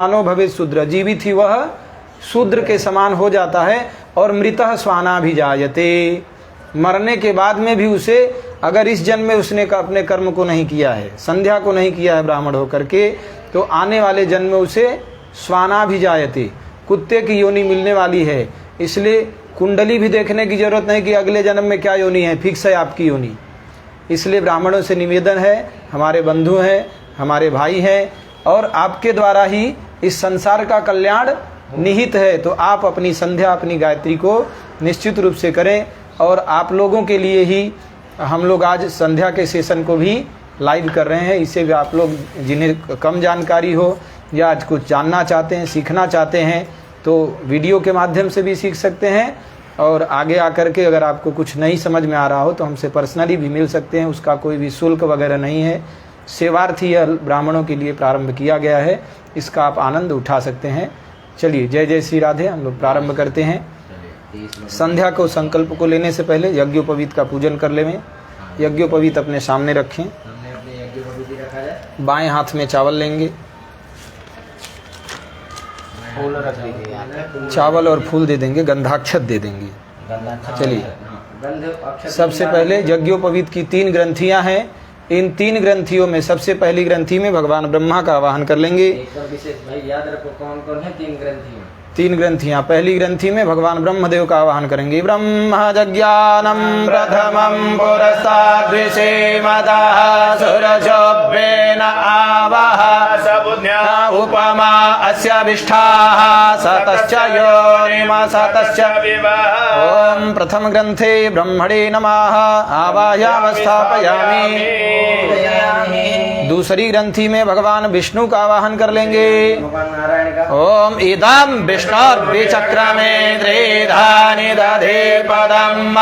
मानो भवे शूद्र, जीवित ही वह शूद्र के समान हो जाता है। और मृतः स्वाना भी जायते, मरने के बाद में भी उसे, अगर इस जन्म में उसने अपने कर्म को नहीं किया है, संध्या को नहीं किया है ब्राह्मण होकर के, तो आने वाले जन्म में उसे स्वाना भी जायते, कुत्ते की योनि मिलने वाली है। इसलिए कुंडली भी देखने की जरूरत नहीं कि अगले जन्म में क्या योनि है, फिक्स है आपकी योनि। इसलिए ब्राह्मणों से निवेदन है, हमारे बंधु हैं, हमारे भाई हैं, और आपके द्वारा ही इस संसार का कल्याण निहित है। तो आप अपनी संध्या, अपनी गायत्री को निश्चित रूप से करें। और आप लोगों के लिए ही हम लोग आज संध्या के सेशन को भी लाइव कर रहे हैं। इससे भी आप लोग जिन्हें कम जानकारी हो या आज कुछ जानना चाहते हैं, सीखना चाहते हैं, तो वीडियो के माध्यम से भी सीख सकते हैं। और आगे आकर के अगर आपको कुछ नहीं समझ में आ रहा हो तो हमसे पर्सनली भी मिल सकते हैं। उसका कोई भी शुल्क वगैरह नहीं है, सेवार्थी यह ब्राह्मणों के लिए प्रारंभ किया गया है, इसका आप आनंद उठा सकते हैं। चलिए, जय जय श्री राधे। हम लोग प्रारंभ करते हैं। संध्या को, संकल्प को लेने से पहले यज्ञोपवीत का पूजन कर लें। यज्ञोपवीत अपने सामने रखें, बाएं हाथ में चावल लेंगे, चावल और फूल दे देंगे, गंधाक्षत दे देंगे। चलिए, सबसे पहले यज्ञोपवीत की 3 ग्रंथियां हैं। इन 3 ग्रंथियों में सबसे पहली ग्रंथि में भगवान ब्रह्मा का आवाहन कर लेंगे। भाई याद रखो कौन कौन है 3 ग्रंथियां। 3 ग्रंथियां। पहली ग्रंथि में भगवान ब्रह्मदेव का आवाहन करेंगे। ब्रह्म जज्ञानम प्रथमं पुरस्ताद् विषेमदः सुरजोभ्येन आवह सबुज्ञा उपमा अस्य विष्ठाः सतश्च योनिम सतश्च विवः। ओम प्रथम ग्रंथे ब्रह्मणे नमः आवाहयामि स्थापयामि। दूसरी ग्रंथि में भगवान विष्णु का आवाहन कर लेंगे। ओम इदं विष्णुर्विचक्रमे त्रिधानि दधे पदं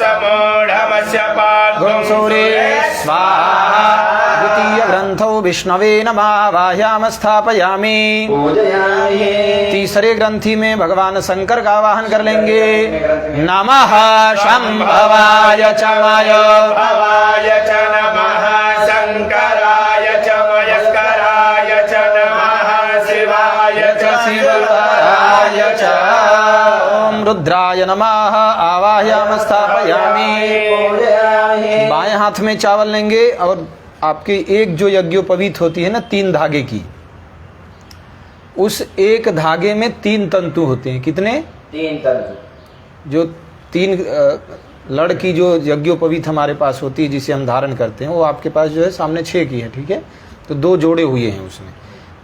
समूढमस्य पार्श्वं सूर्ये स्वाहा। द्वितीय ग्रंथो विष्णवे नमः आवाहयामि स्थापयामि। तीसरे ग्रंथि में भगवान शंकर का आवाहन कर लेंगे। नमः शंभवाय च मयोभवाय च नमः शंकराय च मयस्कराय च नमः शिवाय च शिवतराय च। ओम रुद्राय नमः आवाहयामि स्थापयामि। बाएं हाथ में चावल लेंगे और आपकी एक जो यज्ञोपवीत होती है ना 3 धागे की, उस एक धागे में 3 तंतु होते हैं। कितने? 3 तंतु। जो 3 लड़ की जो यज्ञोपवीत हमारे पास होती है, जिसे हम धारण करते हैं, वो आपके पास जो है सामने 6 की है, ठीक है। तो 2 जोड़े हुए हैं उसमें।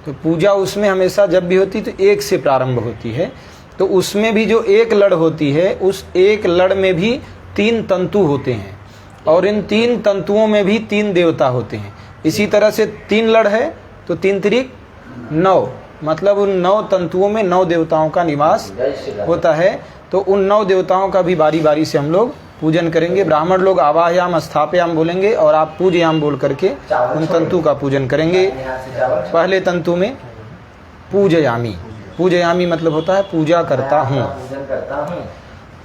तो पूजा उसमें हमेशा जब भी होती तो 1 से प्रारंभ होती है। तो उसमें भी जो एक लड़ होती है, उस एक लड़ में भी 3 तंतु होते हैं। और इन 3 तंतुओं में भी 3 देवता होते हैं। इसी तरह से 3 लड़ है तो 3 त्रिक 9, मतलब उन 9 तंतुओं में 9 देवताओं का निवास होता है। तो उन 9 देवताओं का भी बारी बारी से हम लोग पूजन करेंगे। ब्राह्मण लोग आवाहयाम स्थापयाम बोलेंगे और आप पूजयाम बोल करके उन तंतु का पूजन करेंगे। पहले तंतु में पूजयामी, पूजयामी मतलब होता है पूजा करता हूँ।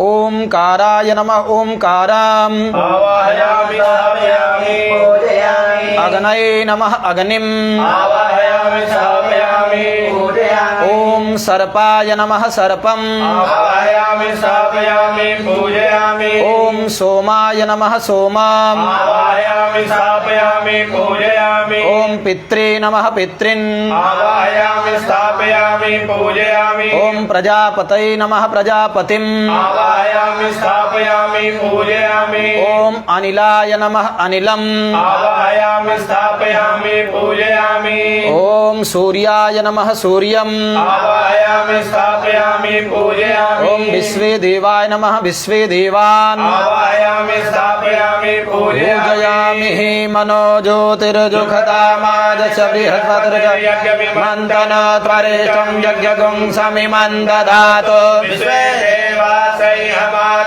ओमकाराय नमः ओमकारम् आवाहयामि स्थापयामि पूजयामि। अग्नये नमः अग्निम् आवाहयामि स्थापयामि पूजयामि। ओम सर्पाय नमः सर्पम् आवाहयामि स्थापयामि पूजयामि। ओम सोमाय नमः सोमम् आवाहयामि स्थापयामि पूजयामि। ओम पित्रे नमः पितॄन् आवाहयामि स्थापयामि पूजयामि। ओम प्रजापतये नमः प्रजापतिम् आवाहयामि स्थापयामि पूजयामि। ओम अनिलाय नमः अनिलम् आवाहयामि स्थापयामि पूजयामि। ओम सूर्याय नमः सूर्यम् आवाहयामि स्थापयामि पूजयामि। ओम विश्वे देवाय नमः विश्वे देवान् आवाहयामि स्थापयामि पूजयामि हि मनो ज्योतिर्जुखतामाद च बृहस्पतिर्ज मन्तन त्वरेष्टं यज्ञगुं समिमं दधातु विश्वे देवासै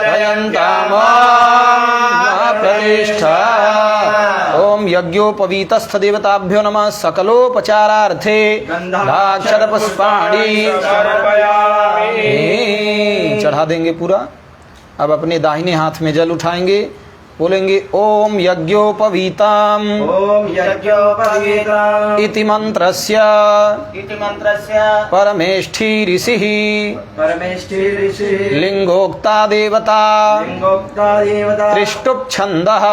भयन्तामो प्रतिष्ठा। ओम यज्ञोपवीतस्थ देवताभ्यो नमः। सकलोपचारार्थे गंधाक्षत पुष्पाणि चढ़ा देंगे पूरा। अब अपने दाहिने हाथ में जल उठाएंगे बोलेंगे ओम यज्ञोपवीताम ओम यज्ञोपवीताम् इति मंत्रस्य इति मंत्रस्य परमेष्ठी ऋषिः परमेष्ठी ऋषिः लिंगोक्ता देवता लिंगोक्ता देवता त्रिष्टुप् छन्दः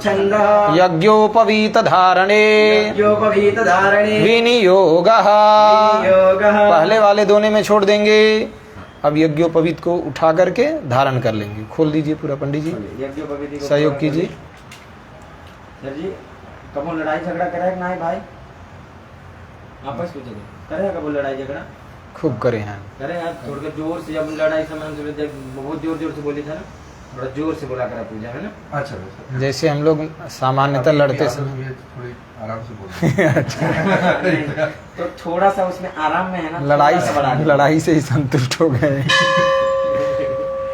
छन्दः यज्ञोपवीत धारणे यज्ञोपवीतधारणे विनियोगः। योगः। पहले वाले दोने में छोड़ देंगे, अब यज्ञोपवीत को उठा करके धारण कर लेंगे। खोल दीजिए पूरा पंडित जी, यज्ञोपवीत को सहयोग कीजिए। सर जी कबो लड़ाई झगड़ा करे कि नहीं भाई? आपस में करे कबो लड़ाई झगड़ा खूब करे हैं। करे यार, थोड़ा के जोर से, जब लड़ाई समय से बहुत जोर जोर से बोली था ना, बड़ा जोर से बोला करा पूजा है ना। अच्छा जैसे हम लोग सामान्यतः लड़ते समय थोड़ी आराम से बोल तो थोड़ा सा उसमें आराम में है ना, थोड़ा सा बढ़ा दीजिए। लड़ाई से ही संतुष्ट हो गए।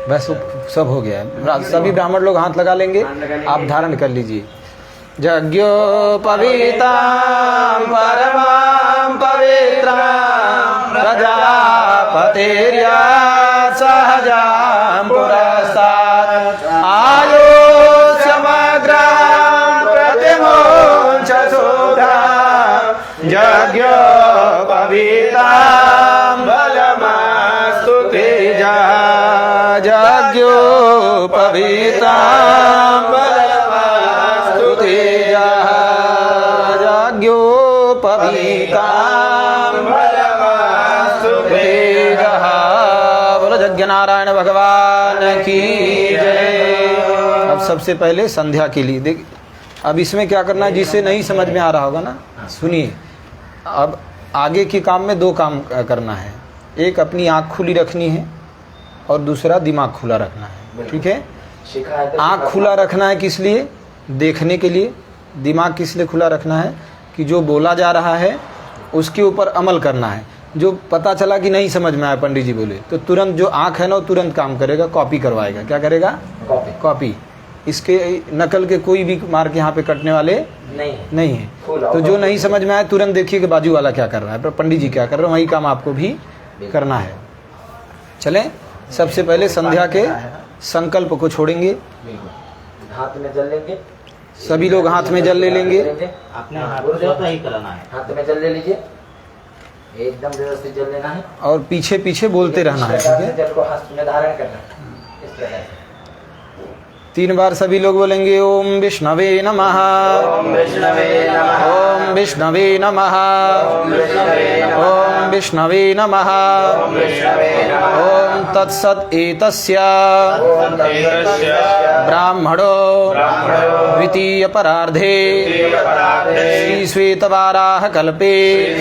बस वो सब हो गया है। सभी ब्राह्मण लोग हाथ लगा लेंगे, आप धारण कर लीजिए। यज्ञोपवीतां परमां पवित्रां प्रजापतेर्या सहजां पुरस्तात् आयो समग्रां प्रतिमोञ्च सुधां यज्ञोपवीतां बलमास्तु तेजः यज्ञोपवीतां बलमास्तु तेजः यज्ञोपवीतां बलमास्तु तेजः। बोलो यज्ञ नारायण भगवान की जय। अब सबसे पहले संध्या के लिए देख, अब इसमें क्या करना है, जिससे नहीं समझ में आ रहा होगा ना, सुनिए। अब आगे के काम में दो काम करना है, एक अपनी आँख खुली रखनी है और दूसरा दिमाग खुला रखना है। ठीक है, आँख खुला रखना है किस लिए? देखने के लिए। दिमाग किस लिए खुला रखना है? कि जो बोला जा रहा है उसके ऊपर अमल करना है। जो पता चला कि नहीं समझ में आया, पंडित जी बोले, तो तुरंत जो आँख है ना वो तुरंत काम करेगा, कॉपी करवाएगा। क्या करेगा? कॉपी। इसके नकल के कोई भी मार्क यहाँ पे कटने वाले नहीं है। तो जो नहीं समझ में आया तुरंत देखिए कि बाजू वाला क्या कर रहा है, पर पंडित जी क्या कर रहे हैं, वही काम आपको भी करना है। चलें, सबसे पहले संध्या के संकल्प को छोड़ेंगे। हाथ में जल लेंगे, सभी लोग हाथ में जल ले लेंगे। अपने हाथ ही कराना है। हाथ में जल ले लीजिए, एकदम व्यवस्थित जल लेना है और पीछे पीछे बोलते रहना है। ठीक है, जल को हाथ में धारण करना है इस प्रकार से। 3 बार सभी लोग बोलेंगे ओम विष्णवे नमः, ओम विष्णवे नमः, ओम विष्णवे नमः, ओम विष्णवे नमः, ओम विष्णवे नमः, ओम विष्णवे नमः। ओम तत्सत् एतस्य ओम तेजस्य ब्राह्मणो ब्राह्मणो द्वितीय परार्धे द्वितीयपरार्धे श्री श्वेतवाराह कल्पे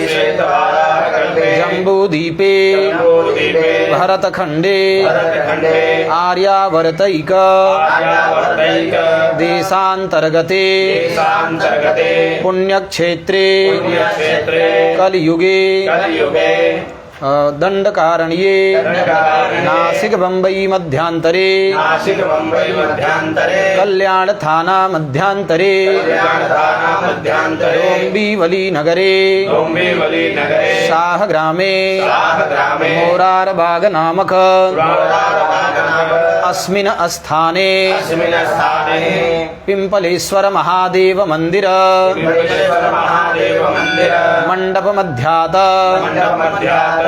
श्वेतवाराहकल्पे जम्बूदीपे जम्बूद्वीपे भरतखण्डे भरतखण्डे आर्यावर्तैक आर्यावर्तैक देशान्तर्गते देशान्तर्गते पुण्यक्षेत्रे पुण्यक्षेत्रे कलियुगे कलियुगे दंडकारण्ये दंडकारण्ये नासिक बम्बई मध्यांतरे नासिक मुंबई मध्यांतरे कल्याण थाना मध्यांतरे कल्याणधाना मध्यांतरे डोम्बिवली नगरे डोम्बिवली नगरे शाहग्रामे शाहग्रामे मोरारबाग नामक पुराराधनानाम अस्मिन् स्थाने अस्मिन् स्थाने पिंपलेश्वर महादेव मंदिर पिंपलेश्वर महादेव मंदिर मंडप मध्यात मध्यात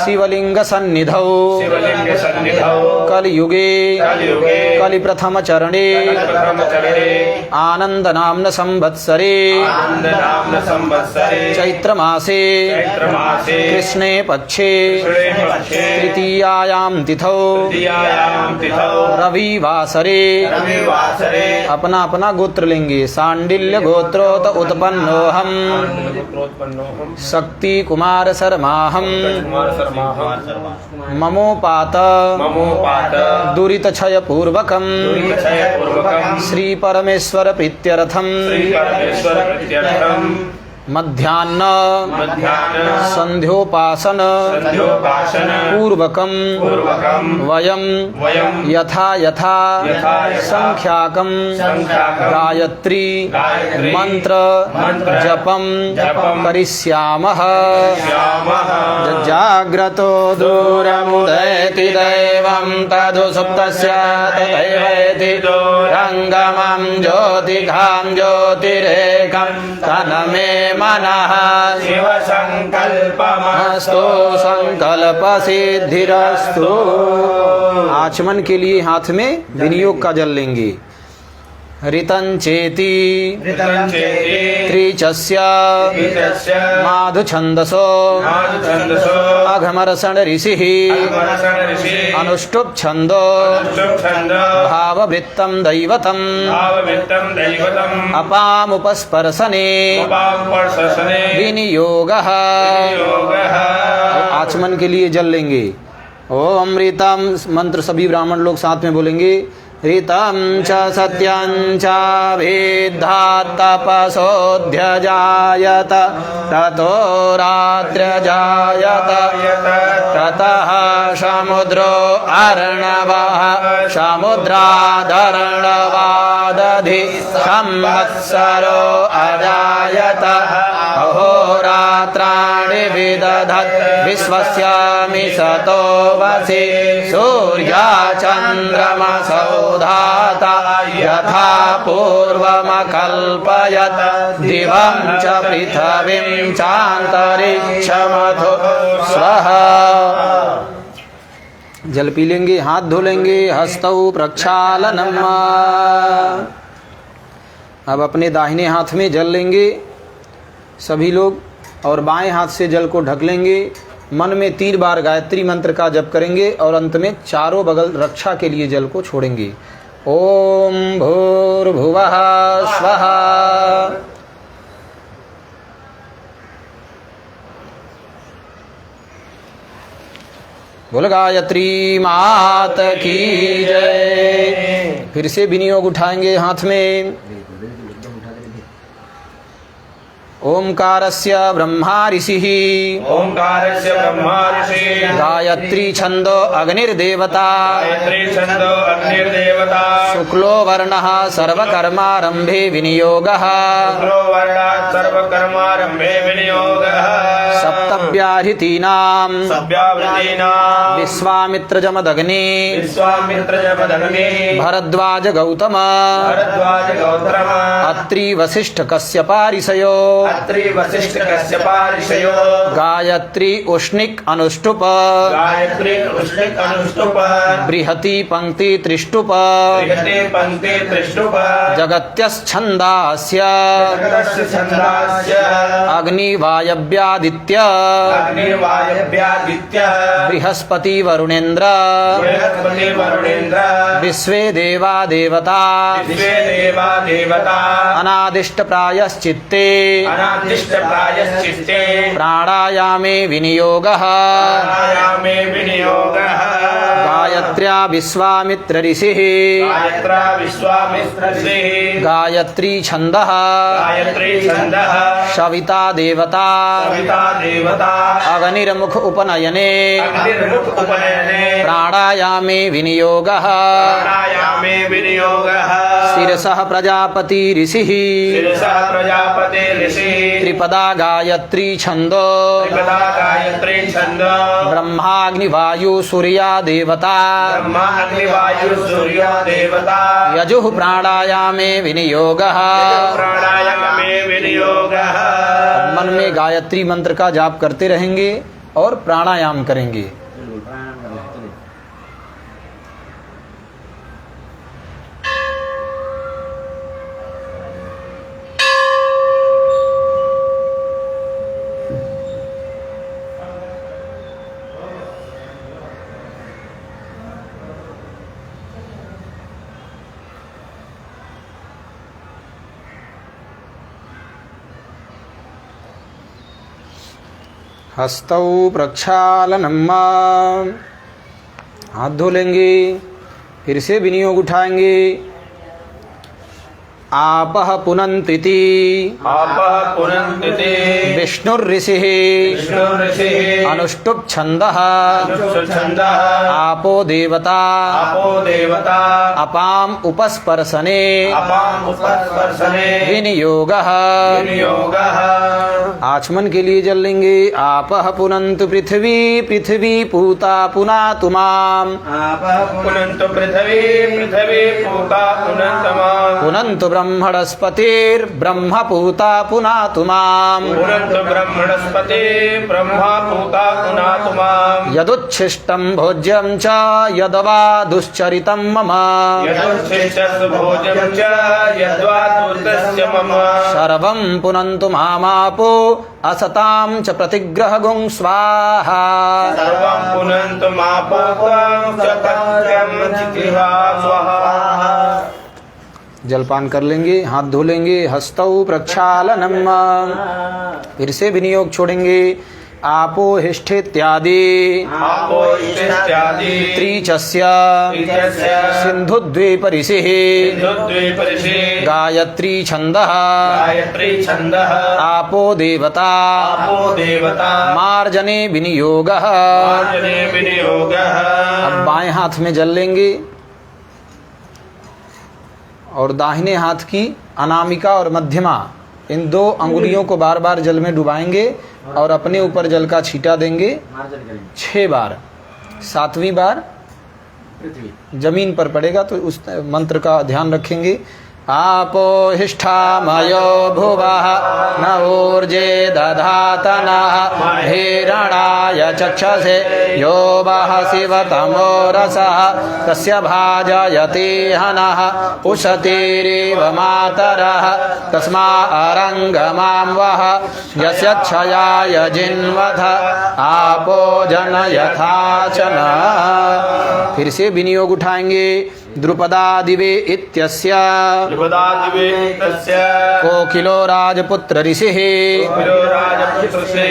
शिवलिंग सन्निधौ शिवलिंग सन्निधौ कलियुगे कलियुगे कलि प्रथम चरणे प्रथमचरणे आनंद नाम्न संवत्सरे आनन्दनाम्न संवत्सरे चैत्रमासे चैत्रमासे कृष्णे पक्षे कृष्णे पक्षे तृतीयायां तिथौ तृतीयायां तिथौ रविवासरे रविवासरे अपना अपना गोत्र लेंगे। सांडिल्य गोत्रोत उत्पन्नोऽहम् शक्ति कुमार शर्माहम् ममोपात ममोपात दुरित क्षय पूर्वकम् दुरितक्षयपूर्वकम् श्री परमेश्वर प्रीत्यर्थम् श्री परमेश्वर प्रीत्यर्थम् मध्याह्न मध्याह्न संध्योपासन संध्योपासन पूर्वकम् वयम् यथा यथा संख्याकम् गायत्री मंत्र जपम् करिष्यामः। श्यामः जज्जा जाग्रतो दूरमुदयति दैवं तदु सुप्तस्य तथैवेति रङ्गमं ज्योतिघां ज्योतिरेकं तन्मे मनः शिव संकल्पमस्तु संकल्प सिद्धिरस्तु। आचमन के लिए हाथ में विनियोग का जल लेंगे। ऋतंचेति त्रिचस्य माधुछन्दसो अघमरसण ऋषिः अनुष्टुप् छन्दो भाववृत्तं दैवतम् अपामुपस्पर्शने विनियोगः। आचमन के लिए जल लेंगे। ओम ऋतम मंत्र सभी ब्राह्मण लोग साथ में बोलेंगे। ऋतं च सत्यं च वेद्धात्तपसोऽध्यजायत ततो रात्र्यजायत ततः समुद्रो अर्णवः समुद्रादर्णवादधि संवत्सरो अजायत अहोरात्राणि विदधत् विश्वस्यामि सतो वसि सूर्या चन्द्रमसौ धाता यथा पूर्वमकल्पयत् दिवं च पृथिवीं चान्तरिक्षमथो स्वः। जल पी लेंगे, हाथ धो लेंगे। हस्तौ प्रक्षालनम्। अब अपने दाहिने हाथ में जल लेंगे सभी लोग और बाएं हाथ से जल को ढक लेंगे। मन में 3 बार गायत्री मंत्र का जप करेंगे और अंत में चारों बगल रक्षा के लिए जल को छोड़ेंगे। ओम भूर्भुवः स्वः। बोल गायत्री मात की जय। फिर से विनियोग उठाएंगे हाथ में। ओंकारस्य ब्रह्मा ऋषिः ओंकारस्य ब्रह्मा ऋषिः गायत्री छंदो अग्निर्देवता गायत्री छंदो अग्निर्देवता शुक्लो वर्णः सर्वकर्मारंभे विनियोगः शुक्लो वर्णात् सर्वकर्मारम्भे विनियोगः सप्तव्याहृतीनां सव्यावृतीनां विश्वामित्रजमदग्नि विश्वामित्रजमदग्नि भरद्वाज गौतम भरद्वाज गौतम अत्रि वसिष्ठ कश्यप ऋषयो अत्रि वसिष्ठ कश्यप ऋषयो गायत्री उष्णिक अनुष्टुप गायत्री उष्णिक अनुष्टुप बृहति पंक्ति त्रिष्टुप बृहति पंक्ति त्रिष्टुप जगत्यश्छन्दास्य जगतस्य छन्दास्य अग्निवायव्यादित्य अग्निर्वायव्यादित्य बृहस्पति वरुणेन्द्र बृहस्पति वरुणेन्द्र विश्वे देवा देवता विश्वे देवा देवता अनादिष्ट प्रायश्चित्ते अनादिष्ट प्रायश्चित्ते प्राणायामे विनियोगः प्राणायामे विनियोगः गायत्र्या विश्वामित्र ऋषिः गायत्रा विश्वामित्र ऋषिः गायत्री छन्दः गायत्री छन्दः सविता देवता सविता देवता अग्निर्मुख उपनयने अग्निर्मुख उपनयने प्राणायामे विनियोगः प्राणायामे विनियोगः शिरसः प्रजापति ऋषिः शिरसः प्रजापते ऋषिः त्रिपदा गायत्री छन्दो त्रिपदा गायत्री छन्दो ब्रह्माग्निवायु सूर्या देवता ब्रह्मा अग्निवायु सूर्य देवता यजुः प्राणायामे विनियोगः। प्राणायामे विनियोगः। मन में गायत्री मंत्र का जाप करते रहेंगे और प्राणायाम करेंगे। हस्तौ प्रक्षालनम्। हाथ धो लेंगे। फिर से विनियोग उठाएंगे। आपः पुनन्तीति आपः पुनन्ति विष्णुर्ऋषिः विष्णुऋषिः अनुष्टुप् छन्दः छन्दः आपो देवता आपो देवता अपाम् उपस्पर्शने अपाम् उपस्पर्शने विनियोगः। विनियोगः। आचमन के लिए जल लेंगे। आपः पुनन्तु पृथ्वी पृथ्वी पूता पुनातु माम् पुनन्तु पृथ्वी पृथ्वी पूता पुनन्तमाम् पुनन्तु ब्रह्मणस्पतिर्ब्रह्म पूता पुनातु माम् पुनन्तु ब्रह्मणस्पति ब्रह्मा पूता पुनातु माम् यदुच्छिष्टं भोज्यं च यदवा दुश्चरितं मम यदुच्छिष्टस्तु भोजनं च यद्वा दूतस्य मम सर्वं पुनन्तु मामापो असतां च प्रतिग्रहगुं स्वाहा। सर्वं पुनन्तु मापोक्तं च तत्यं चितिहा स्वाहा। जलपान कर लेंगे, हाथ धो लेंगे। हस्तौ प्रक्षालनम, फिर से विनियोग छोड़ेंगे। आपो हिष्ठित्यादि आपो इत्यादि त्रिचस्य त्रिचस्य सिन्धुद्वीपरिषिः सिन्धुद्वीपरिषिः गायत्री छन्दः गायत्री छन्दः आपो देवता आपो देवता मार्जने विनियोगः। मार्जने विनियोगः। अब बाएं हाथ में जल लेंगे और दाहिने हाथ की अनामिका और मध्यमा इन दो अंगुलियों को बार बार जल में डुबाएंगे और अपने ऊपर जल का छींटा देंगे मार्जन करेंगे 6 बार। 7वीं बार पृथ्वी जमीन पर पड़ेगा तो उस मंत्र का ध्यान रखेंगे। आपो हिष्ठामयो भुवः न ऊर्जे दधातनः हिरणाय चक्षसे यो वः शिवतमो रसः तस्य भाजयति हनः उशतीरिव मातरः तस्मा अरङ्गमां वः यस्य क्षयाय जिन्वथ आपो जनयथाचन। फिर से विनियोग उठाएंगे। द्रुपदादिवे इत्यस्य द्रुपदादिवे तस्य कोकिलो राजपुत्र ऋषिः कोकिलो राजपुत्रस्य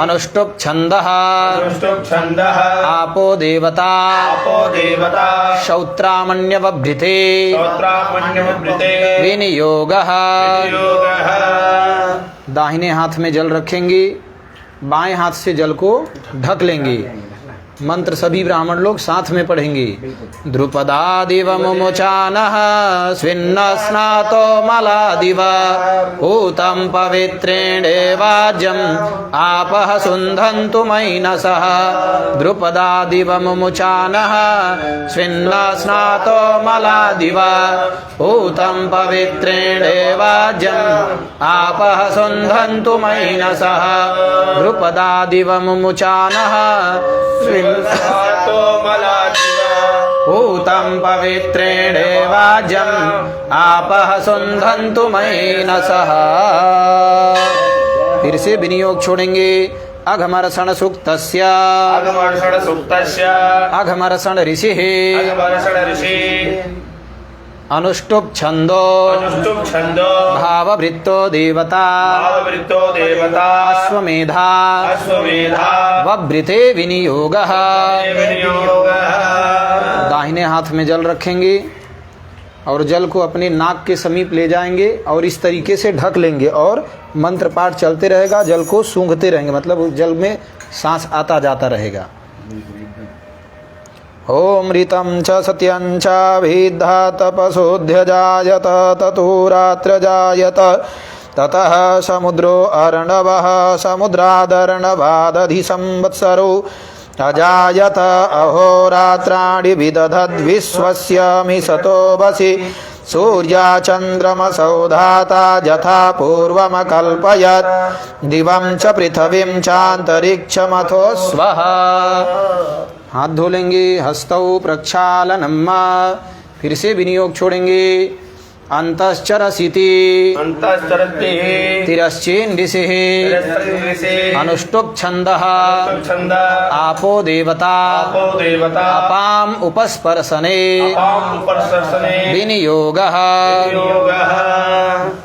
अनुष्टुप् छन्दः अनुष्टुप् छन्दः आपो देवता आपो देवता श्रौत्रामण्यवभृते श्रोत्रामण्यवभृते विनियोगः। विनियोगः। दाहिने हाथ में जल रखेंगे, बाएं हाथ से जल को ढक लेंगे। मंत्र सभी ब्राह्मण लोग साथ में पढ़ेंगे। द्रुपदादिव मुमुचानः स्विन्न स्नातो मलादिव भूतं पवित्रेणेवाज्यम् आपः सुन्धन्तु मैनसः। द्रुपदादिव मुमुचानः स्विन्न स्नातो मलादिव भूतं पवित्रेणेवाज्यम् आपः सुन्धन्तु मैनसः। द्रुपदादिव मुमुचानः स्वातो मलादिव भूतं पवित्रेणेवाज्यम् आपः सुन्धन्तु मैनसः। फिर से विनियोग छोड़ेंगे। अघमर्षण सूक्तस्य अघमर्षण सूक्तस्य अघमर्षण ऋषिः अघमर्षण ऋषिः अनुष्टुप् छन्दो अनुष्टुप् छन्दो भाववृत्तो देवता भाववृत्तो देवता अश्वमेधा अश्वमेधा वभृते विनियोगः। विनियोगः। दाहिने हाथ में जल रखेंगे और जल को अपने नाक के समीप ले जाएंगे और इस तरीके से ढक लेंगे और मंत्र पाठ चलते रहेगा। जल को सूंघते रहेंगे, मतलब उस जल में सांस आता जाता रहेगा। ओमृतं च सत्यं च विद्धा तपसोऽध्य जायत ततुरात्र जायत ततः समुद्रो अर्णवः समुद्रादर्णवादधि संवत्सरो अजायत अहोरात्राणि विदधद्विश्वस्य मिषतो वसि सूर्याचन्द्रमसौ धाता यथा पूर्वमकल्पयत् दिवं च पृथिवीं चान्तरिक्षमथो स्वः। हाथ धो लेंगे। हस्तौ प्रक्षालनम, फिर से विनियोग छोड़ेंगे। अंतश्चरसिति अंतश्चरति तिरश्चेन्दिशिः अनुष्टुप् छन्दः छन्दः आपो देवता आपो देवता अपाम् उपस्पर्शने अपाम् उपस्पर्शने विनियोगः। विनियोगः।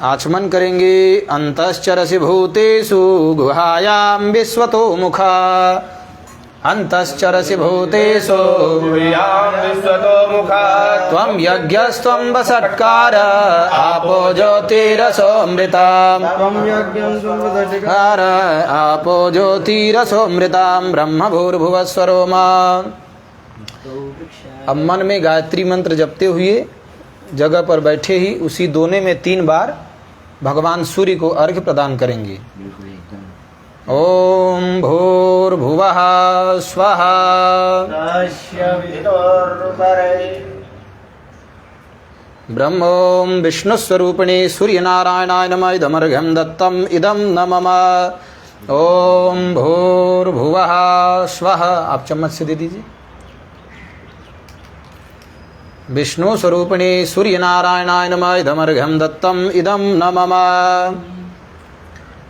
आचमन करेंगे। अंतश्चरसि भूतेषु गुहायां विश्वतो मुखा अंतश्चरसि भूतेषु कुर्यां विश्वतो मुखात् त्वं यज्ञस्त्वं वसत्कार आपो ज्योतिरसोऽमृताम् त्वं यज्ञं सुमृतटिका कार आपो ज्योतिरसोऽमृताम् ब्रह्म भूर्भुवः स्वरो मा। अब मन में गायत्री मंत्र जपते हुए जगह पर बैठे ही उसी दोने में 3 बार भगवान सूर्य को अर्घ्य प्रदान करेंगे। ओम भूर्भुवः स्वः तस्य विदुर्वरे ब्रह्मों विष्णुस्वरूपिणे सूर्यनारायणाय नमः इदमर्घ्यं दत्तम् इदं न मम। ओम भूर्भुवः स्वः। आप चम्मच से दे दीजिए। विष्णु स्वरूपिणे सूर्यनारायणाय नमः इदमर्घ्यं दत्तम् इदं न मम।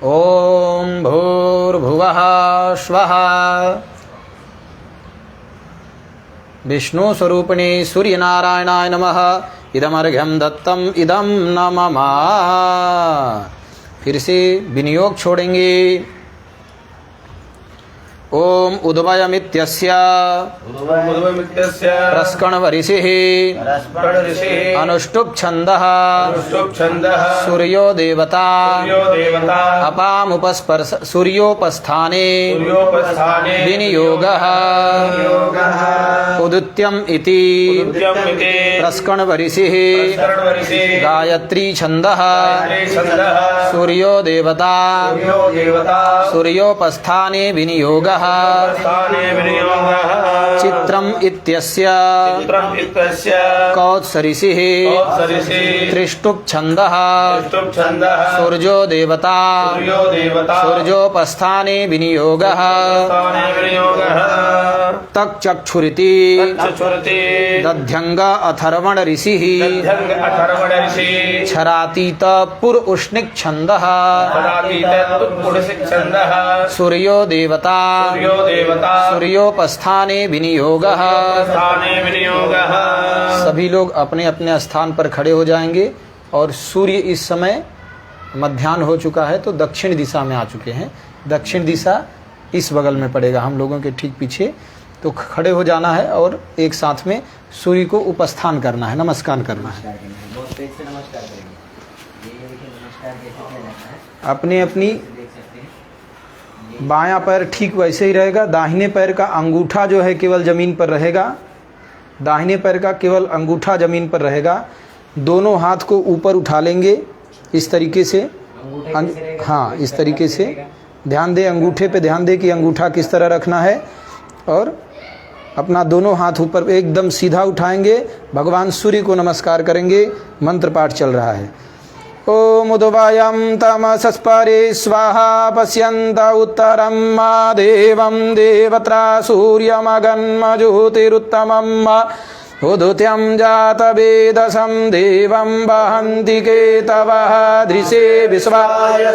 ओम भूर्भुवः स्वः। विष्णु स्वरूपिणे सूर्यनारायणाय नमः इदमर्घ्यं दत्तम् इदं न मम। फिर से विनियोग छोड़ेंगे। ओम उद्भयमित्यस्य उद्भवमित्यस्य प्रस्कणवरिषिः ऋषिः अनुष्टुप् छन्दः अनुष्टुप्-छन्दः सूर्यो देवता सूर्यो देवता अपामुपस्पर्श सूर्योपस्थाने सूर्योपस्थाने विनियोगः उदित्यम् इति उद्यम् इति प्रस्कणवरिषिः प्रस्कणवरिषिः गायत्री छन्दः छन्दः सूर्यो देवता सूर्यो देवता सूर्योपस्थाने विनियोगः स्थाने विनियोगः चित्रम् इत्यस्य चित्रम् इत्यस्य कौत्सरिषिः कौत्सरिषिः त्रिष्टुप् छन्दः त्रिष्टुप्-छन्दः सूर्यो देवता सूर्यो देवता सूर्योपस्थाने विनियोगः स्थाने विनियोगः तक्चक्षुरिति तच्चक्षुरिति दध्यङ्ग अथर्वण ऋषिः दध्यङ्ग अथर्वण ऋषिः क्षरातीत पुर उष्णिक् छन्दः पदातीतत्पुरुषछन्दः सूर्यो देवता सूर्यो देवता सूर्योपस्थाने विनियोगः। स्थाने विनियोगः। सभी लोग अपने अपने स्थान पर खड़े हो जाएंगे और सूर्य इस समय मध्याह्न हो चुका है तो दक्षिण दिशा में आ चुके हैं। दक्षिण दिशा इस बगल में पड़ेगा हम लोगों के ठीक पीछे। तो खड़े हो जाना है और एक साथ में सूर्य को उपस्थान करना है, नमस्कार करना है। बहुत तेज से नमस्कार करेंगे। ये देखिए नमस्कार कैसे किया जाता है, अपनी अपनी देख सकते हैं। बायां पैर ठीक वैसे ही रहेगा। दाहिने पैर का अंगूठा जो है केवल जमीन पर रहेगा। दाहिने पैर का केवल अंगूठा जमीन पर रहेगा। दोनों हाथ को ऊपर उठा लेंगे इस तरीके से। अंगूठा कैसे रहेगा? हाँ, इस तरीके से ध्यान दे, अंगूठे पे ध्यान दे कि अंगूठा किस तरह रखना है। और अपना दोनों हाथ ऊपर एकदम सीधा उठाएंगे। भगवान सूर्य को नमस्कार करेंगे। मंत्र पाठ चल रहा है। ओम उद्भयं तमसस्परे स्वाहा पश्यन्त उत्तरं मा देवं देवत्रा सूर्यमगन्म ज्योतिरुत्तमं मा उदुत्यं जातवेदसं देवं वहन्ति केतवः दृशे विश्वा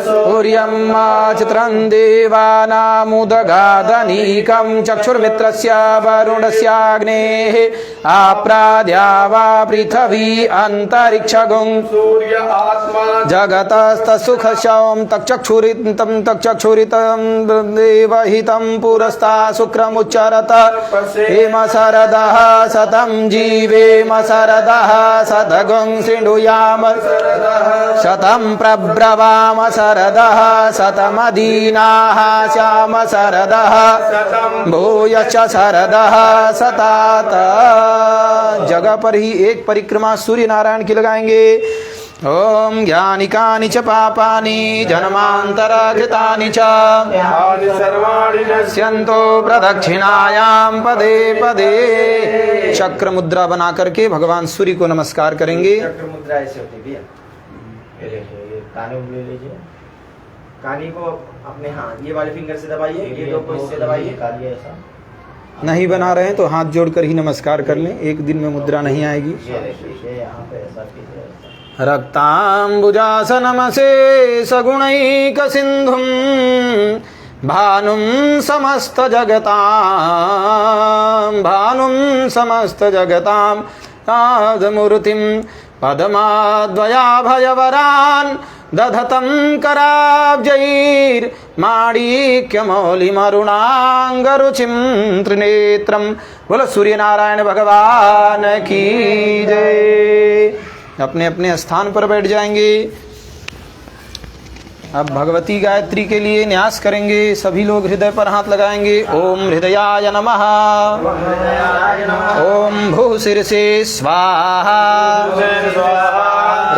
सूर्यं मा चित्रं देवानामुदगादनीकं चक्षुर्मित्रस्य वरुणस्याग्नेः आप्राद्या वा पृथिवी अन्तरिक्षगुं सूर्य आत्मा जगतस्तसुखशं तक्षुरितं देवहितं पुरस्ता शुक्रमुच्चरत हेम शरदः शतं जीवेम शरदः शतगुं सिण्डुयाम शतं प्रब्रवाम शरदः शतमदीनाः श्याम शरदः भूयश्च शरदः शतात। जगह पर ही एक परिक्रमा सूर्य नारायण की लगाएंगे। ओम ज्ञानिकानि च पापानि जन्मान्तरकृतानि च यानि सर्वाणि नश्यन्तो प्रदक्षिणायां पदे पदे। चक्र मुद्रा बना करके भगवान सूर्य को नमस्कार करेंगे। चक्र मुद्रा ऐसे होती है भैया। ये देखिए, ये कानी ले लीजिए। कानी को अपने हाँ ये वाले फिंगर से दबाइए, ये दो को इससे दबाइए। कालिए ऐसा नहीं बना रहे हैं तो हाथ जोड़कर ही नमस्कार कर लें। एक दिन में मुद्रा नहीं आएगी। ये देखिए, यहाँ पे ऐसा कीजिए। रक्ताम्बुजासनमशेष गुणैकसिन्धुं भानुं समस्तजगतां पादमूर्तिं पद्माद्वयाभयवरान् दधतं कराब्जैर्माणिक्यमौलिमरुणाङ्गरुचिं त्रिनेत्रं। बोलो सूर्य नारायण भगवान की जय। अपने अपने स्थान पर बैठ जाएंगे। अब भगवती गायत्री के लिए न्यास करेंगे। सभी लोग हृदय पर हाथ लगाएंगे। ओम हृदयाय नमः। ओम भू शीर्षे स्वाहा।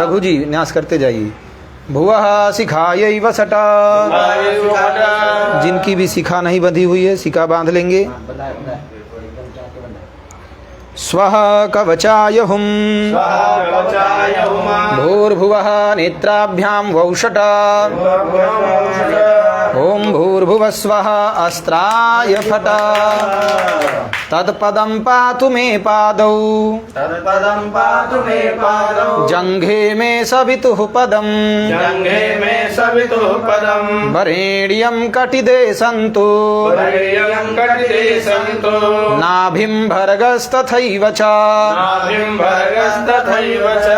रघु जी न्यास करते जाइए। भुवः शिखायै वसट। जिनकी भी शिखा नहीं बंधी हुई है शिखा बांध लेंगे। स्वः कवचाय हुम। भूर्भुवः नेत्राभ्यां वौषट। ओम भूर्भुवः स्वः अस्त्राय फट। तत्पदं पातु मे पादौ। तत्पदं पातु मे पादौ। जंघे मे सवितुः पदम्। जंघे मे सवितुः पदम्। वरेण्यं कटिदे सन्तु। वरेण्यं कटिदे सन्तु। नाभिं भर्गस्तथैव च। नाभिं भर्गस्तथैव च।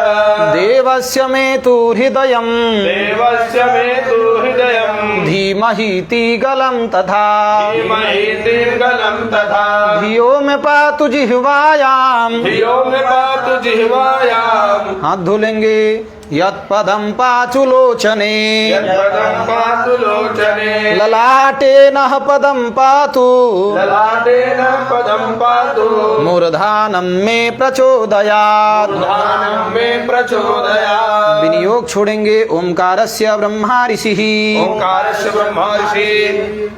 देवस्य मे तु हृदयम्। देवस्य मे तु हृदयम्। धीमहि तीगलं तथा। धीमहि तीर्गलं तथा। धियो मे पातु जिह्वायाम्। धियो मे पातु जिह्वायाम्। हाथ धुलेंगे। यत्पदं पातु लोचने। यत्पदं पातु लोचने। ललाटे नः पदं पातु। ललाटेन पदं पातु। मूर्धानं मे प्रचोदयात्। ध्यानं मे प्रचोदयात्। विनियोग छोड़ेंगे। ओंकारस्य ब्रह्मा ऋषिः। ओंकारस्य ब्रह्मा ऋषिः।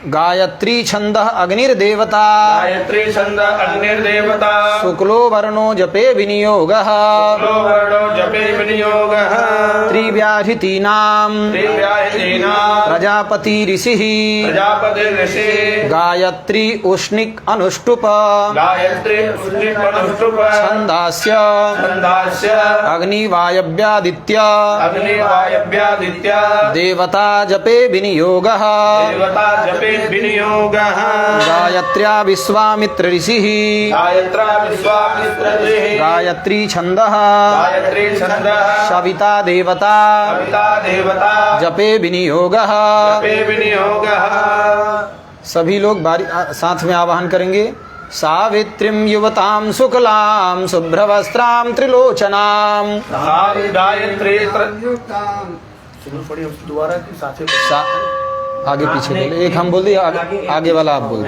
गायत्री छंदः अग्निर्देवता। गायत्री छंद अग्निर्देवता। शुक्लो वर्णो जपे विनियोगः। शुक्लो वर्णो जपे विनियोगः। त्रिव्याहृतीनां। त्रिव्याहृतीनां। प्रजापति ऋषिः। प्रजापति ऋषिः। गायत्री उष्णिक अनुष्टुप। गायत्री उष्णिकनुष्टुप। छंदास्य। छंदास्य। अग्निवायव्यादित्य। अग्निवायव्यादित्य। देवता जपे विनियोगः। देवता जपे विनियोगः। गायत्र्या विश्वामित्र ऋषिः। गायत्रा विश्वामित्र ऋषिः। गायत्री छंदः। गायत्री छंदः। सविता देवता। सविता देवता। जपे विनियोगः। जपे विनियोगः। सभी लोग साथ में आवाहन करेंगे। सावित्रीं युवतां शुक्लां शुभ्रवस्त्रां त्रिलोचनां। गायत्री आगे पीछे बोले। एक हम बोल दिए आगे वाला आप बोल।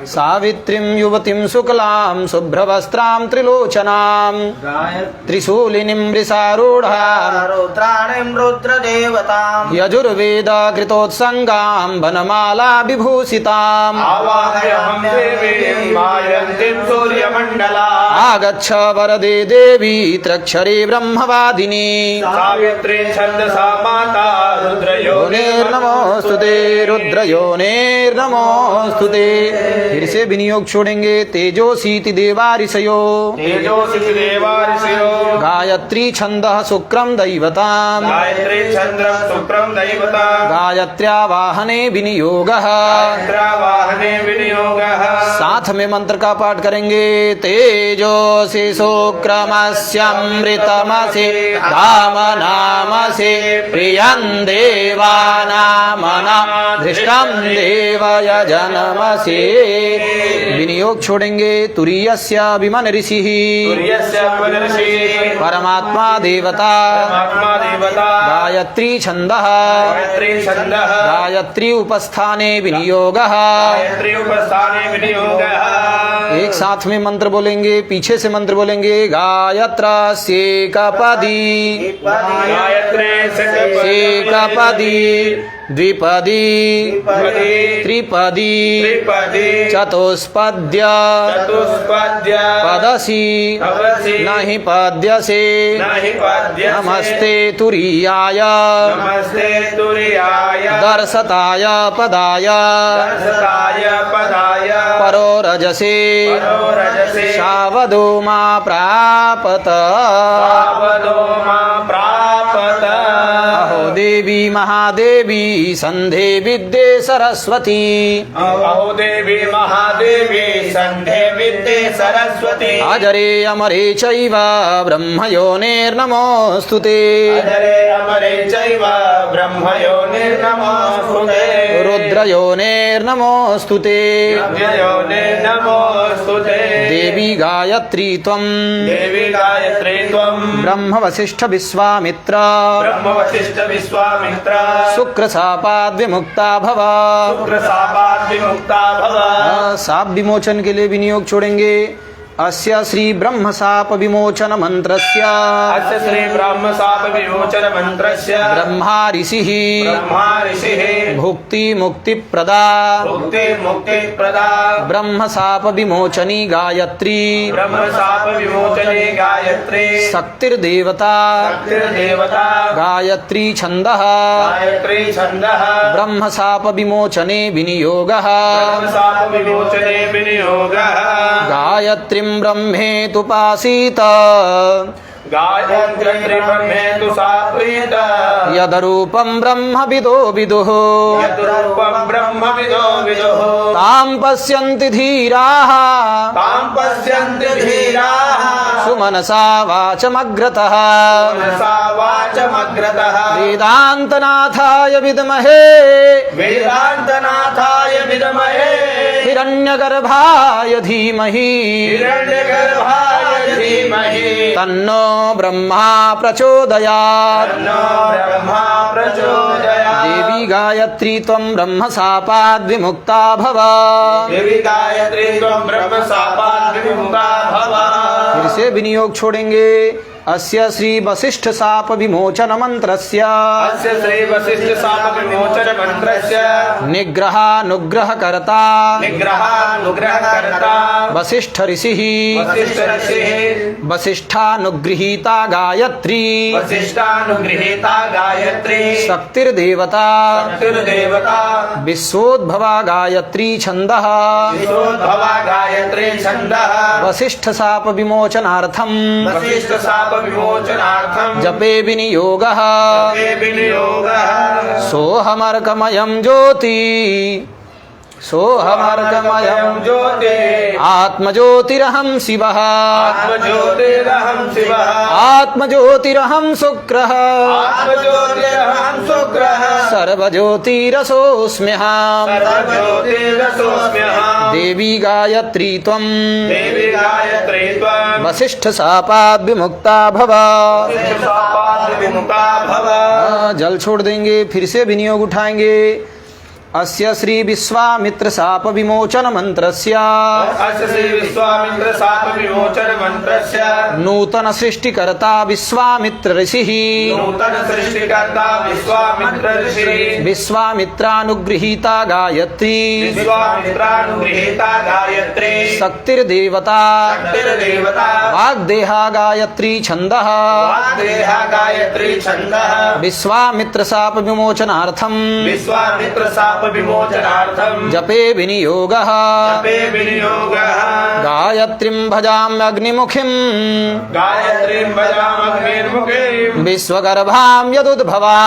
सावित्रीं युवतीं शुक्लां शुभ्रवस्त्रां त्रिलोचनां। त्रिशूलिनीं वृषारूढां। रुद्राणीं रुद्रदेवतां। यजुर्वेद कृतोत्संगां वनमाला विभूषिताम्। आवाहयामि देवीं मायन्तीं सूर्यमण्डला। आगच्छ वरदे देवी त्र्यक्षरे ब्रह्मवादिनी। सावित्री छन्दसा माता रुद्रयोनिर्नमोस्तुते। रुद्रयोनिर्नमोस्तुते। फिर से विनियोग छोड़ेंगे। तेजोसीति देवा ऋषयो। तेजोसीति देवा ऋषयो। गायत्री छंदः शुक्रं दैवताम्। गायत्री छन्द्रं शुक्रं दैवता। गायत्र्या वाहने विनियोगः। गायत्र्या वाहने विनियोगः। साथ में मंत्र का पाठ करेंगे। तेजोसि शुक्रमस्यमृतमसि धामनामसि प्रियं देवानामना धृष्टं देवयजनमसि। विनियोग छोड़ेंगे। तुरीयस्य विमन ऋषिः। तुरीयस्य विमन ऋषिः। परमात्मा देवता। परमात्मा देवता। गायत्री छंदः। गायत्री छन्दः। गायत्री उपस्थाने विनियोगः। गायत्री उपस्थाने विनियोगः। एक साथ में मंत्र बोलेंगे। पीछे से मंत्र बोलेंगे। गायत्रस्येकपदी। गायत्री सेकपदी। द्विपदी। त्रिपदी। चतुष्पद्य। पदसी। नहि पद्यसे। नमस्ते तुरीयाय। नमस्ते तुरीयाय। दर्शताय पदाय। परो रजसे। शावदो मा प्रापत। अहो देवी महादेवी संधे विद्ये सरस्वती। अहो देवी महादेवी संधे विद्ये सरस्वती अजरे अमरे चैव ब्रह्मयोनिर्नमोऽस्तुते अजरे अमरे चैव ब्रह्मयोनिर्नमोऽस्तुते रुद्रयोनिर्नमोऽस्तुते रुद्रयोनिर्नमोऽस्तुते देवी गायत्री त्वं देवी गायत्री त्वं ब्रह्म वसिष्ठ विश्वामित्र ब्रह्म वसिष्ठ विश्वामित्र शुक्रशापाद् विमुक्ता भव। शुक्रशापाद् विमुक्ता भव। साप विमोचन के लिए विनियोग छोड़ेंगे। अस्य श्री ब्रह्म साप विमोचन मंत्रस्य अस्य श्री ब्रह्म साप विमोचन मंत्रस्य ब्रह्मा ऋषिः ब्रह्मा ऋषिः भुक्ति मुक्ति प्रदा मुक्ति मुक्ति प्रदा ब्रह्म साप विमोचनी गायत्री ब्रह्म साप विमोचने गायत्री शक्तिर्देवता शक्तिर्देवता गायत्री छन्दः गायत्री छन्दः ब्रह्म साप विमोचने विनियोगः ब्रह्म साप विमोचने विनियोगः गायत्रीं ब्रह्मेतुपासीत गायत्री ब्रह्मेतु साप्रीत यदरूपं ब्रह्मविदो विदुः यद्रूपं ब्रह्मविदो विदुः तां पश्यन्ति धीराः तां पश्यन्ति धीराः सुमनसा वाचमग्रतः मनसा वाचमग्रतः वेदान्तनाथाय विद्महे वेदान्तनाथाय विद्महे हिरण्यगर्भाय धीमहि हिरण्यगर्भाय धीमहि तन्नो ब्रह्मा प्रचोदयात्। तन्नो ब्रह्मा प्रचोदयात्। देवी गायत्री त्वं ब्रह्म शापाद् विमुक्ता भव। देवी गायत्री त्वं ब्रह्म शापाद् विमुक्ता भव। फिर से विनियोग छोड़ेंगे। अस्य श्री वसिष्ठ शाप विमोचन मंत्रस्य अस्य श्री वसिष्ठ शाप विमोचन मंत्रस्य निग्रहानुग्रहकर्ता निग्रहानुग्रहकर्ता वसिष्ठ ऋषिः वसिष्ठ ऋषिः वसिष्ठानुगृहीता गायत्री वसिष्ठानुगृहीता गायत्री शक्तिर्देवता शक्तिर्देवता विश्वोद्भवा गायत्री छन्दः विश्वोद्भवा गायत्री छन्दः वसिष्ठ शाप विमोचनार्थं वसिष्ठ शाप विमोचनार्थं जपे विनियोगः जपे विनियोगः सोऽहमर्कमयं ज्योति सोऽहमर्कमयं ज्योति आत्मज्योतिरहं शिवः आत्मज्योतिरहं शिवः आत्मज्योतिरहं शुक्रः आत्मज्योतिरहं शुक्रः सर्वज्योतिरसोऽस्म्यहम् सर्वज्योतिरसोऽस्म्यहम् देवी गायत्री त्वं देवी गायत्री त्वं वसिष्ठ शापाद् विमुक्ता भव। शापाद् विमुक्ता भव। जल छोड़ देंगे। फिर से विनियोग उठाएंगे। अस्य श्री विश्वामित्र शाप विमोचन मंत्रस्य अस्य श्री विश्वामित्र शाप विमोचन मंत्रस्य नूतन सृष्टिकर्ता विश्वामित्र ऋषिः नूतन सृष्टिकर्ता विश्वामित्र ऋषिः विश्वामित्रानुगृहीता गायत्री विश्वामित्रानुगृहीता गायत्री शक्तिर्देवता शक्तिर्देवता वाग्देहा गायत्री छन्दः वाग्देहा गायत्री छन्दः विश्वामित्र शाप विमोचनार्थं विश्वामित्र शाप विमोचनार्थं जपे विनियोगः जपे विनियोगः गायत्रीं भजाम्यग्निमुखीं गायत्रीं भजामग्निर्मुखीं विश्वगर्भां यदुद्भवा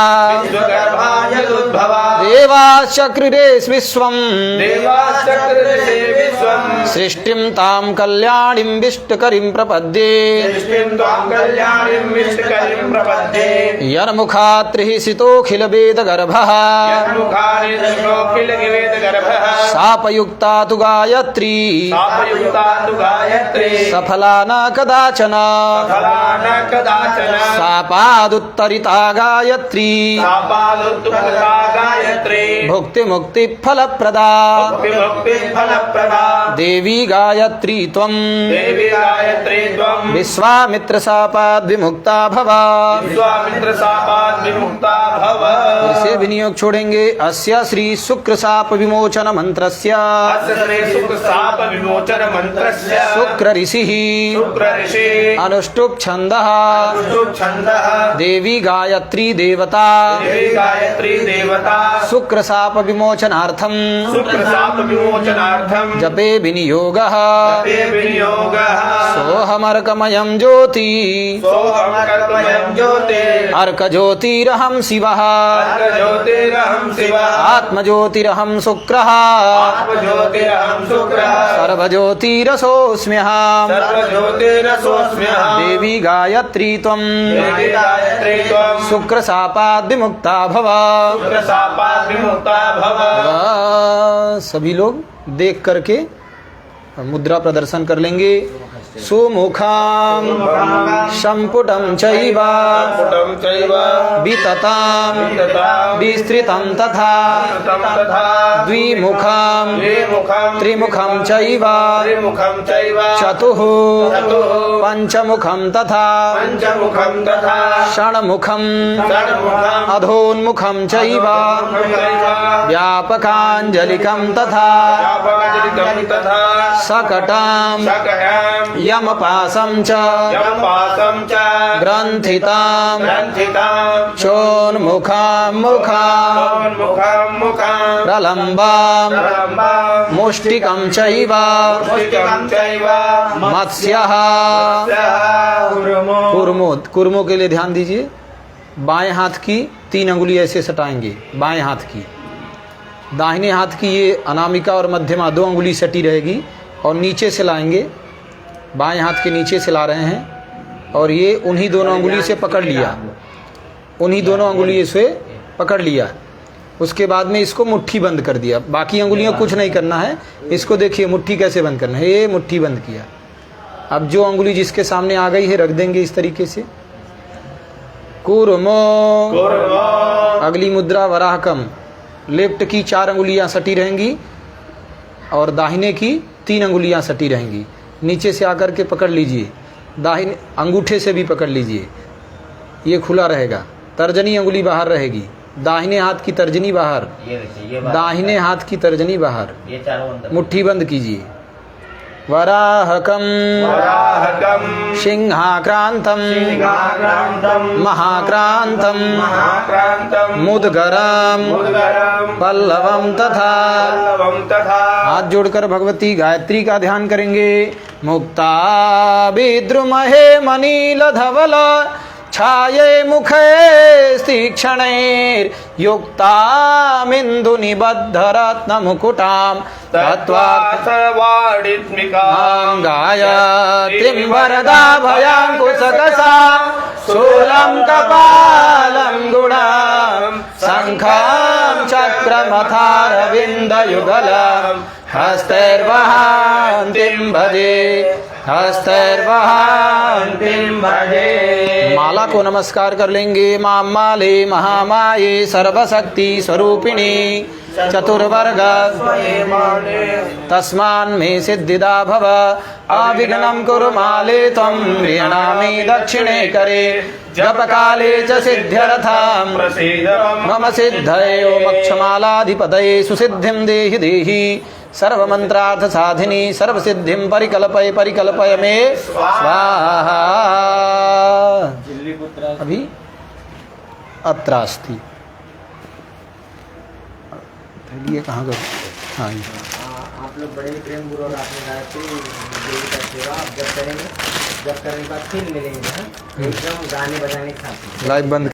विश्वगर्भाय यदुद्भवा देवाश्चक्रिरे विश्वम् देवाश्चक्रिरे विश्वम् सृष्टिं तां कल्याणीं विष्टकरीं प्रपद्ये सृष्टिं त्वां कल्याणीं विष्टकरीं प्रपद्ये यन्मुखात् त्रिहिसितोऽखिलवेदगर्भः यन्मुखानि दशोऽखिलवेदगर्भः शापयुक्ता तु गायत्री शापयुक्ता तु गायत्री सफला न कदाचन सफला न कदाचन शापादुत्तरिता गायत्री शापादुत्तरिता गायत्री भुक्तिमुक्तिफलप्रदा मुक्तिफलप्रदा देवी गायत्री त्वं देवी गायत्री त्वं विश्वामित्र शापाद् विमुक्ता भव। विश्वामित्र शापाद् विमुक्ता भव। इसे विनियोग छोड़ेंगे। अस्य श्री शुक्र शाप विमोचन मंत्रस्य अस्य श्री शुक्र शाप विमोचन मंत्रस्य शुक्र ऋषिः शुक्र ऋषि अनुष्टुप् छन्दः छन्दः देवी गायत्री देवता देवी गायत्री देवता शुक्र शाप विमोचनार्थं शुक्र शाप विमोचनार्थं जपे विनियोगः जपे विनियोगः सोऽहमर्कमयं ज्योति सोऽहमर्कमयं ज्योतिः अर्कज्योतिरहं शिवः ज्योतिरहं शिवः आत्मज्योतिरहं शुक्रः आत्मज्योतिरहं शुक्रः सर्वज्योतिरसोऽस्म्यहम् सर्वज्योतिरसोऽस्म्यहम् देवी गायत्री त्वं देवी गायत्री त्वं शुक्रशापाद् विमुक्ता भव। शुक्रशापात् विमुक्ता भव। सभी लोग देख करके मुद्रा प्रदर्शन कर लेंगे। सुमुखम संपुटम चैव पुटं चैव वितताम विततां विस्तृतं तथा तथा द्विमुखम द्विमुखं त्रिमुखम चैव त्रिमुखं चैव चतुः चतुः पंचमुखम तथा पञ्चमुखं तथा षण्मुखम षण्मुखं अधोन्मुखम चैव व्यापकाञ्जलिकं तथा व्यापकाञ्जलिकं तथा सकटां शकटां यमपासं च यमपासं च ग्रन्थितां ग्रन्थितां चोन्मुखां मुखां मुखं मुखं प्रलम्बां प्रलम्बां मुष्टिकं चैव मुष्टिकं चैव मत्स्यः कुर्मो के लिए ध्यान दीजिए। बाएं हाथ की 3 अंगुली ऐसे सटाएंगे, बाएं हाथ की। दाहिने हाथ की ये अनामिका और मध्यमा 2 अंगुली सटी रहेगी और नीचे से लाएंगे। बाएं हाथ के नीचे से ला रहे हैं और ये उन्हीं दोनों अंगुली से पकड़ लिया, उन्हीं दोनों अंगुली से पकड़ लिया। उसके बाद में इसको मुट्ठी बंद कर दिया। बाकी अंगुलियों कुछ नहीं करना है। इसको देखिए मुट्ठी कैसे बंद करना है। ये मुट्ठी बंद किया। अब जो अंगुली जिसके सामने आ गई है रख देंगे इस तरीके से। कूर्मो अगली मुद्रा वराहकम। लेफ्ट की 4 अंगुलियां सटी रहेंगी और दाहिने की 3 अंगुलियां सटी रहेंगी। नीचे से आकर के पकड़ लीजिए, दाहिने अंगूठे से भी पकड़ लीजिए, ये खुला रहेगा। तर्जनी अंगुली बाहर रहेगी, दाहिने हाथ की तर्जनी बाहर, दाहिने हाथ की तर्जनी बाहर। ये चारों अंदर मुट्ठी बंद कीजिए। वराहकम वराहकं सिंहाक्रांतम सिंहाक्रांतं महाक्रांतम महाक्रांतं मुद्गरम मुद्गरं पल्लवम तथा। पल्लवं तथा हाथ जोड़कर भगवती गायत्री का ध्यान करेंगे। मुक्ता विद्रुमहे मनील धवल छाये मुखे तीक्ष्णैर्युक्तामिन्दु निबद्ध रत्न मुकुटां तत्त्वार्थवाडित्मिकां गायत्रीं वरदा भयाङ्कुशकसा शूलं कपालं गुणां शङ्खं चक्रमथारविन्दयुगलं हस्तैर्वहान्तिं भजे, हस्तैर्वहान्तिं भजे। माला को नमस्कार कर लेंगे। मां माले महामाये सर्वशक्ति स्वरूपिणी चतुर्वर्ग तस्मान् मे सिद्धिदा भव। अविघ्नं कुरु माले त्वं प्रियणामि दक्षिणे करे जपकाले च सिद्ध्यर्थं मम सिद्धये ओमक्षमालाधिपतये सुसिद्धिं देहि देहि सर्वमन्त्रार्थ साधिनी सर्वसिद्धिं परिकल्पय परिकल्पय मे स्वाहा। अभी अत्रास्ति ये कहाँ गए? हाँ ये आप लोग बड़े ही प्रेम पूर्वक आपने गायत्री देवी का सेवा आप जब करेंगे, जब करने के बाद फिर मिलेंगे। एकदम गाने बजाने के साथ। लाइव बंद।